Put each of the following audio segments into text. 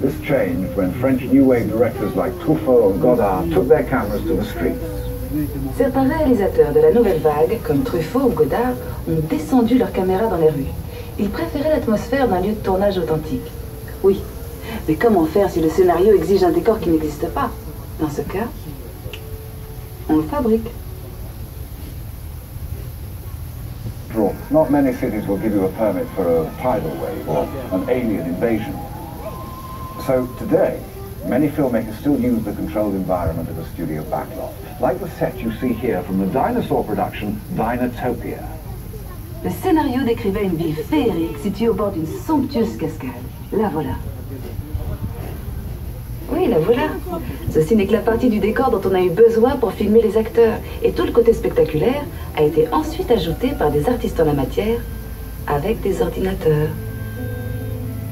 This changed when French New Wave directors like Truffaut and Godard took their cameras to the streets. Certains réalisateurs de la nouvelle vague, comme Truffaut ou Godard, ont descendu leurs caméras dans les rues. Ils préféraient l'atmosphère d'un lieu de tournage authentique. Oui, mais comment faire si le scénario exige un décor qui n'existe pas? Dans ce cas, on le fabrique. Not many cities will give you a permit for a tidal wave or an alien invasion. So today, many filmmakers still use the controlled environment of a studio backlot, like the set you see here from the dinosaur production Dinotopia. Le scénario décrivait une ville féerique située au bord d'une somptueuse cascade. La voilà. Oui, la voilà. Ceci n'est que la partie du décor dont on a eu besoin pour filmer les acteurs. Et tout le côté spectaculaire a été ensuite ajouté par des artistes en la matière avec des ordinateurs.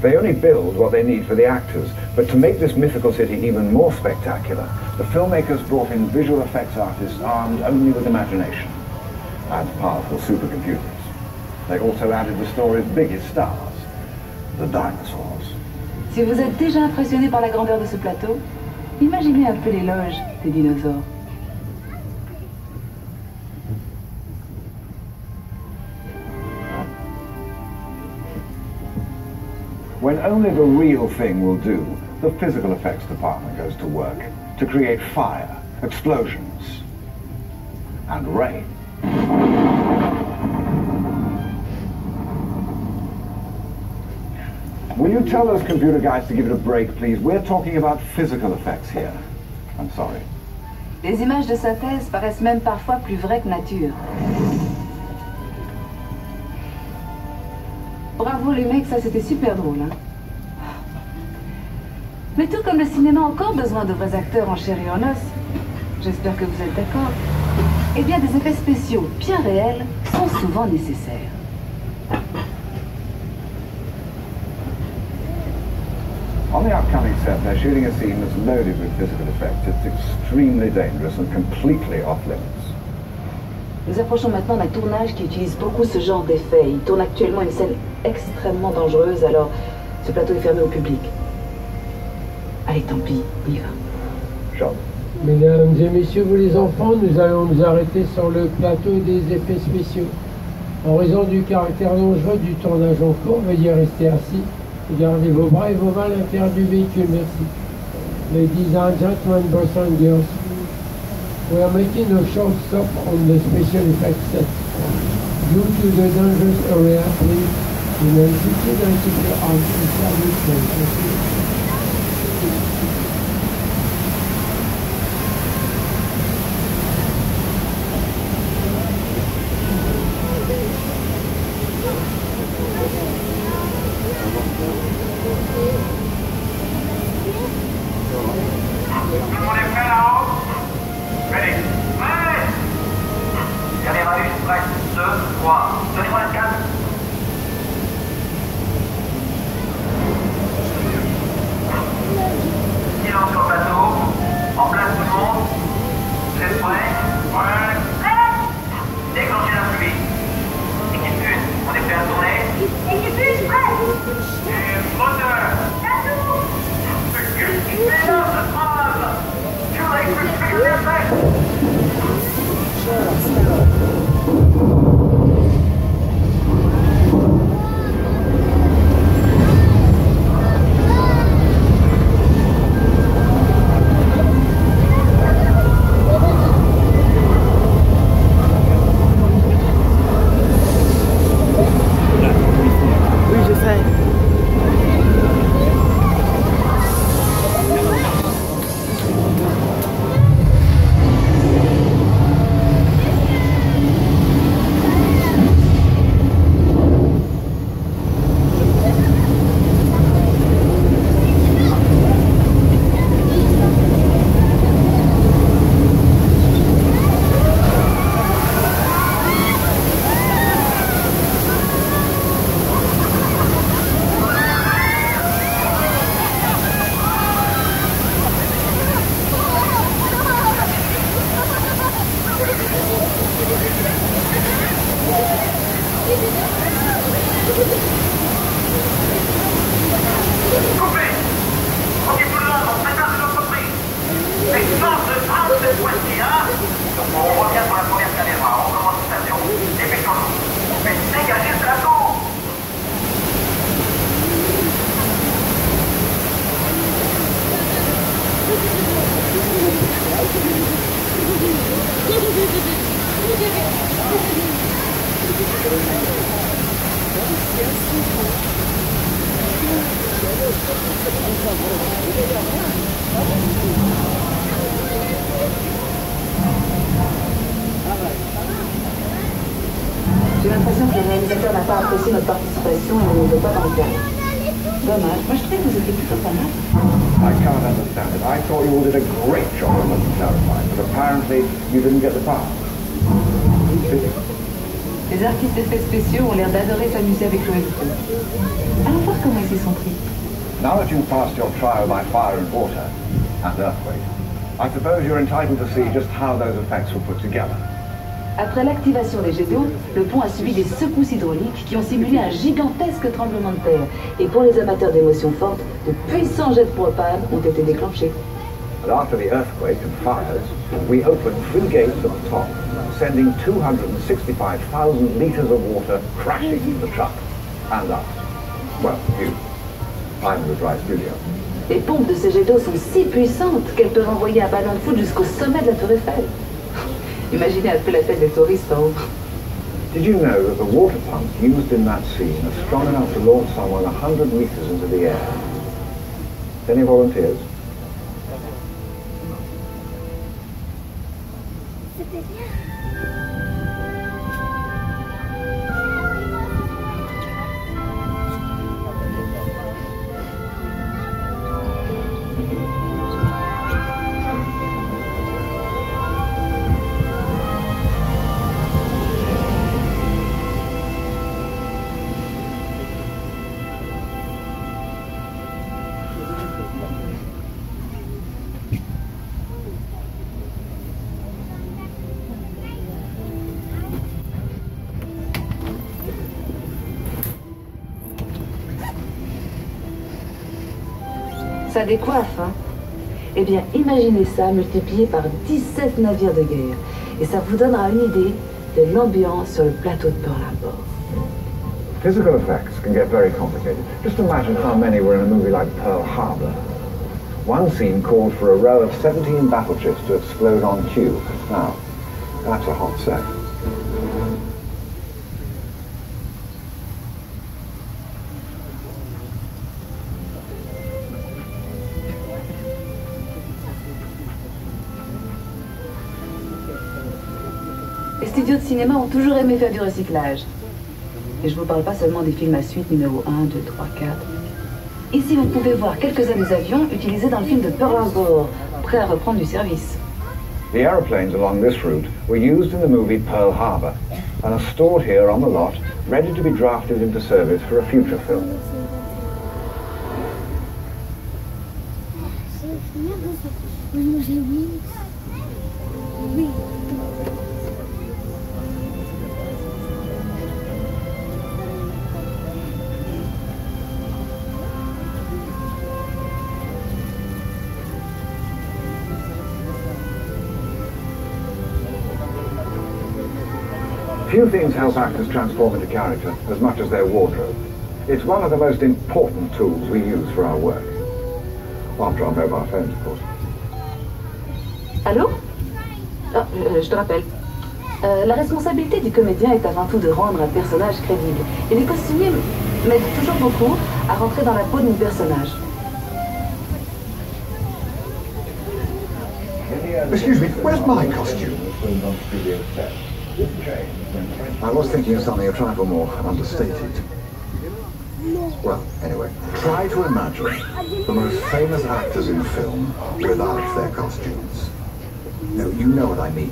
They only build what they need for the actors, but to make this mythical city even more spectacular, the filmmakers brought in visual effects artists armed only with imagination and powerful supercomputers. They also added the story's biggest stars, the dinosaurs. Si vous êtes déjà impressionné par la grandeur de ce plateau, imaginez un peu l'éloge des dinosaures. When only the real thing will do, the physical effects department goes to work to create fire, explosions, and rain. Will you tell those computer guys to give it a break, please? We're talking about physical effects here. I'm sorry. Les images de synthèse paraissent même parfois plus vraies que nature. Bravo les mecs, ça c'était super drôle, hein. Mais tout comme le cinéma a encore besoin de vrais acteurs en chair et en os, j'espère que vous êtes d'accord, eh bien des effets spéciaux bien réels sont souvent nécessaires. On the upcoming set, they're shooting a scene that's loaded with physical effects. It's extremely dangerous and completely off limits. Nous approchons maintenant d'un tournage qui utilise beaucoup ce genre d'effets. Il tourne actuellement une scène extrêmement dangereuse, alors ce plateau est fermé au public. Allez, tant pis, on y va. Jean. Mesdames et messieurs, vous les enfants, nous allons nous arrêter sur le plateau des effets spéciaux. En raison du caractère dangereux du tournage en cours, veuillez rester assis et gardez vos bras et vos mains à l'intérieur du véhicule, merci. Ladies and gentlemen, boys and girls, we are making a short stop on the special effects set. Due to the dangerous area, please remain seated and keep your arms inside the train. On revient sur la première caméra, on commence station. Dépêchons-nous. Faites dégager ce plateau. J'ai l'impression que le réalisateur n'a pas apprécié notre participation et ne nous veut pas dans le cadre. Dommage. Moi, je trouvais que vous étiez plutôt pas mal. I can't understand it. I thought you all did a great job of looking terrified, but apparently you didn't get the part. Les artistes d'effets spéciaux ont l'air d'adorer s'amuser avec l'OLP. Allons voir comment ils s'y sont pris. Now that you've passed your trial by fire and water, and earthquake, I suppose you're entitled to see just how those effects were put together. Après l'activation des jets d'eau, le pont a subi des secousses hydrauliques qui ont simulé un gigantesque tremblement de terre. Et pour les amateurs d'émotions fortes, de puissants jets de propane ont été déclenchés. And after the earthquake and fires, we opened 3 gates at the top, sending 265,000 litres of water crashing into the truck and us. Well, you. I'm the dry studio. Les pompes de ces jets d'eau sont si puissantes qu'elles peuvent envoyer un ballon de foot jusqu'au sommet de la tour Eiffel. Imaginez un peu la tête des touristes en haut. Did you know that the water pumps used in that scene are strong enough to launch someone 100 meters into the air? Any volunteers? Ça décoiffe, hein? Eh bien, imaginez ça multiplié par 17 navires de guerre. Et ça vous donnera une idée de l'ambiance sur le plateau de Pearl Harbor. Physical effects can get very complicated. Just imagine how many were in a movie like Pearl Harbor. One scene called for a row of 17 battleships to explode on cue. Now, that's a hot set. Les studios de cinéma ont toujours aimé faire du recyclage. Et je ne vous parle pas seulement des films à suite numéro 1, 2, 3, 4. Ici, vous pouvez voir quelques-uns des avions utilisés dans le film de Pearl Harbor, prêts à reprendre du service. The aeroplanes along this route were used in the movie Pearl Harbor and are stored here on the lot, ready to be drafted into service for a future film. Few things help actors transform into character as much as their wardrobe. It's one of the most important tools we use for our work. After our mobile phones, of course. Allô? Ah, je te rappelle. La responsabilité du comédien est avant tout de rendre un personnage crédible. Et les costumiers m'aident toujours beaucoup à rentrer dans la peau de mon personnage. Excuse me, where's my costume? I was thinking of something a trifle more understated. Well, anyway, Try to imagine the most famous actors in film without their costumes. No, you know what I mean.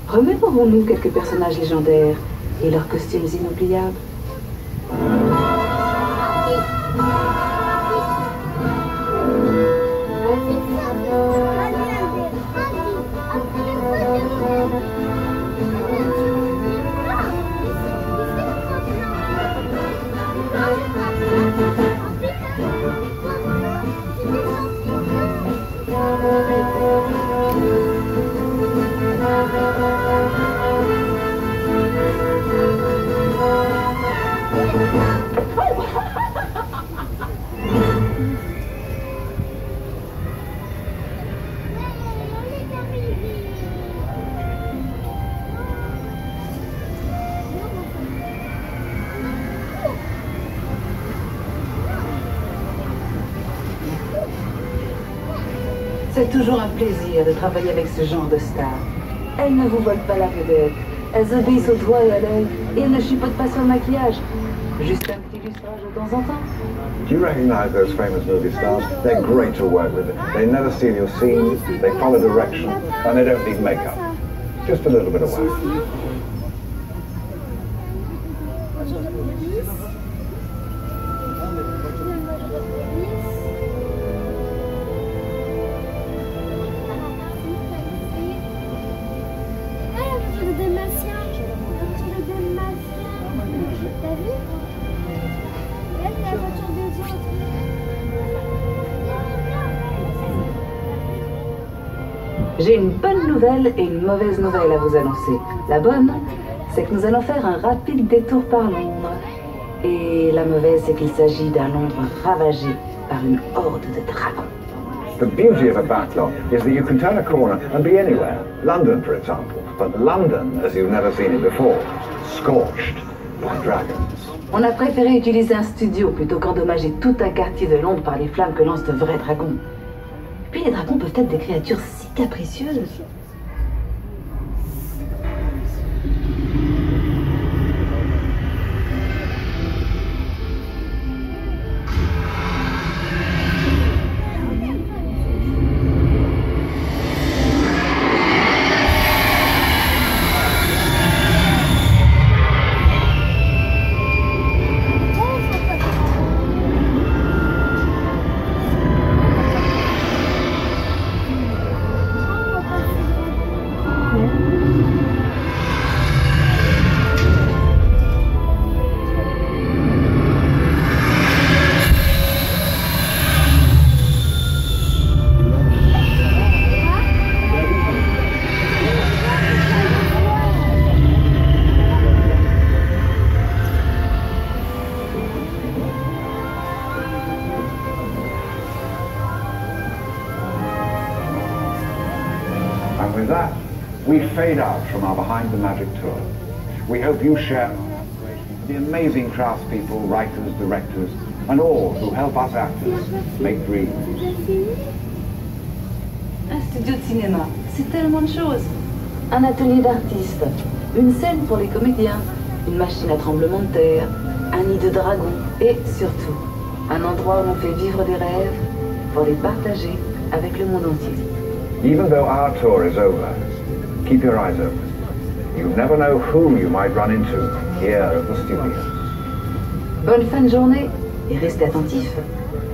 Remémorons-nous quelques personnages légendaires et leurs costumes inoubliables. C'est toujours un plaisir de travailler avec ce genre de stars. Elles ne vous volent pas la vedette. Elles obéissent au doigt et à l'œil. Et elles ne chipotent pas sur le maquillage. Juste un petit lustrage de temps en temps. Do you recognize those famous movie stars? They're great to work with. They never steal your scenes, they follow direction, and they don't need makeup. Just a little bit of wax. J'ai une bonne nouvelle et une mauvaise nouvelle à vous annoncer. La bonne, c'est que nous allons faire un rapide détour par Londres. Et la mauvaise, c'est qu'il s'agit d'un Londres ravagé par une horde de dragons. The beauty of a backlot is that you can turn a corner and be anywhere. London, for example. But London, as you've never seen it before, scorched by dragons. On a préféré utiliser un studio plutôt qu'endommager tout un quartier de Londres par les flammes que lancent de vrais dragons. Puis les dragons peuvent être des créatures si capricieuses. And with that, we fade out from our Behind the Magic tour. We hope you share the amazing craftspeople, writers, directors, and all who help us actors make dreams. Un studio de cinéma, c'est tellement de choses. Un atelier d'artistes, une scène pour les comédiens, une machine à tremblement de terre, un nid de dragons et surtout, un endroit où on fait vivre des rêves pour les partager avec le monde entier. Even though our tour is over, keep your eyes open. You never know who you might run into here at the studios. Bonne fin de journée et restez attentifs.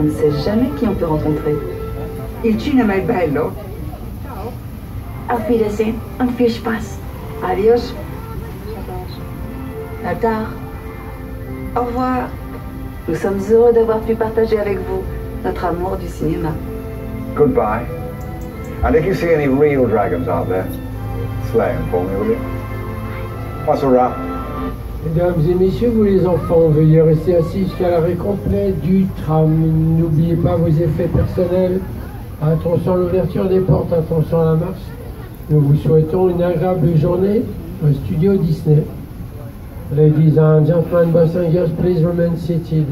On ne sait jamais qui on peut rencontrer. Il cinema è bello. Auf Wiedersehen und viel Spaß. Adios. À tard. Au revoir. Nous sommes heureux d'avoir pu partager avec vous notre amour du cinéma. Goodbye. And if you see any real dragons out there, slay them for me, will you? That's a wrap. Mesdames et messieurs, vous les enfants, veuillez rester assis jusqu'à l'arrêt complet du tram. N'oubliez pas vos effets personnels. Attention à l'ouverture des portes, attention à la marche. Nous vous souhaitons une agréable journée au studio Disney. Ladies and gentlemen, boys and girls, please remain seated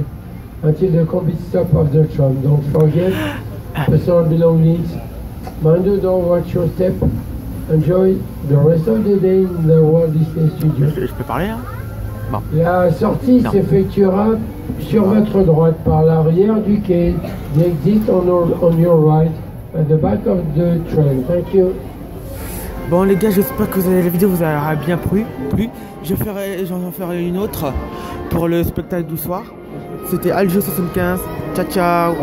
until the complete stop of the tram. Don't forget personal belongings. Mind the door, watch your step. Enjoy the rest of the day in the Walt Disney Studio. Je peux parler, hein? Bon. La sortie s'effectuera sur votre droite par l'arrière du quai. The exit on your right at the back of the train. Thank you. Bon les gars, j'espère que la vidéo vous aura bien plu. J'en ferai une autre pour le spectacle du soir. C'était Aljo75. Ciao ciao.